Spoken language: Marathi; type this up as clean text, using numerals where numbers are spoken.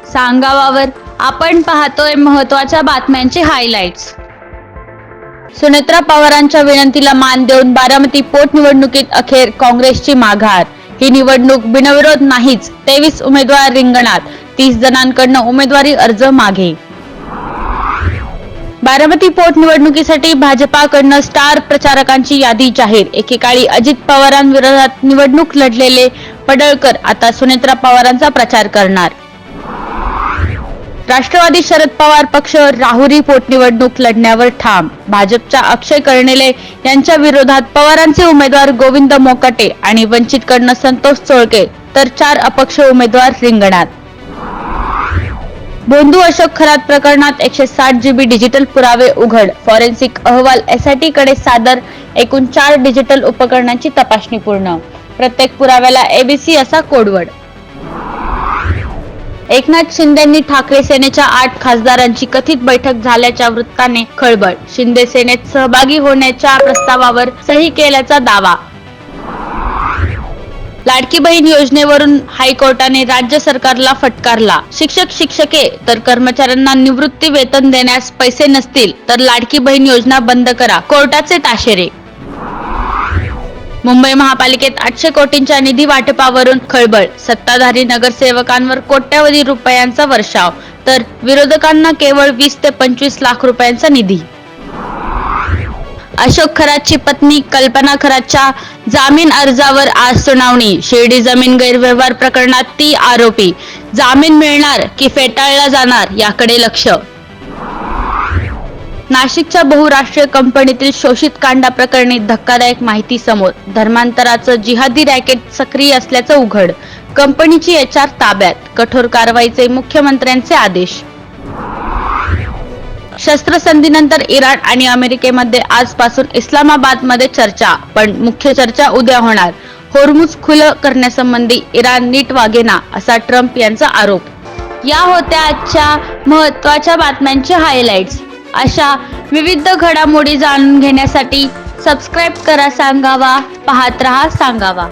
सांगावावर आपण पाहतोय महत्त्वाच्या बातम्यांचे हायलाइट्स। सुनेत्रा पवारांच्या विनंतीला मान देऊन बारामती पोटनिवडणुकीत अखेर काँग्रेसची माघार। ही निवडणूक बिनविरोध नाहीच, 23 उमेदवार रिंगणात, 30 जणांकडून उमेदवारी अर्ज मागे। बारामती पोटनिवडणुकीसाठी भाजपाकडून स्टार प्रचारकांची यादी जाहीर। एकेकाळी अजित पवारांविरोधात निवडणूक लढलेले पडळकर आता सुनेत्रा पवारांचा प्रचार करणार। राष्ट्रवादी शरद पवार पक्ष राहुरी पोटनिवडणूक लढण्यावर ठाम। भाजपच्या अक्षय कर्णिले यांच्या विरोधात पवारांचे उमेदवार गोविंद मोकाटे आणि वंचितकडून संतोष चोळके तर 4 अपक्ष उमेदवार रिंगणात। बोंधू अशोक खरात प्रकरणात 160 GB डिजिटल पुरावे उघड। फॉरेन्सिक अहवाल SIT कडे सादर। एकूण 4 डिजिटल उपकरणांची तपासणी पूर्ण। प्रत्येक पुराव्याला ABC असा कोडवर्ड। एकनाथ शिंदेंनी ठाकरे सेनेच्या 8 खासदारांची कथित बैठक झाल्याच्या वृत्ताने खळबळ। शिंदे सेनेत सहभागी होण्याच्या प्रस्तावावर सही केल्याचा दावा। लाडकी बहीण योजनेवरून हायकोर्टाने राज्य सरकारला फटकारला। शिक्षके तर कर्मचाऱ्यांना निवृत्ती वेतन देण्यास पैसे नसतील तर लाडकी बहीण योजना बंद करा, कोर्टाचे ताशेरे। मुंबई महापालिकेत 800 कोटींच्या निधी वाटपावरून खळबळ। सत्ताधारी नगरसेवकांवर कोट्यवधी रुपयांचा वर्षाव तर विरोधकांना केवळ 20 ते 25 लाख रुपयांचा निधी। अशोक खरातची पत्नी कल्पना खरातच्या जामीन अर्जावर आज सुनावणी। शिर्डी जमीन गैरव्यवहार प्रकरणात ती आरोपी। जामीन मिळणार की फेटाळला जाणार याकडे लक्ष। नाशिकच्या बहुराष्ट्रीय कंपनीतील शोषित कांडा प्रकरणी धक्कादायक माहिती समोर। धर्मांतराचं जिहादी रॅकेट सक्रिय असल्याचं उघड। कंपनीची HR ताब्यात। कठोर कारवाईचे मुख्यमंत्र्यांचे आदेश। शस्त्रसंधीनंतर इराण आणि अमेरिकेमध्ये आजपासून इस्लामाबादमध्ये चर्चा, पण मुख्य चर्चा उद्या होणार। होर्मुझ खुलं करण्यासंबंधी इराण नीट वागेना असा ट्रम्प यांचा आरोप। या होत्या आजच्या महत्त्वाच्या बातम्यांचे हायलाइट्स। अशा विविध घडामोडी जाणून घेण्यासाठी सबस्क्राइब करा सांगावा, पाहत रहा सांगावा।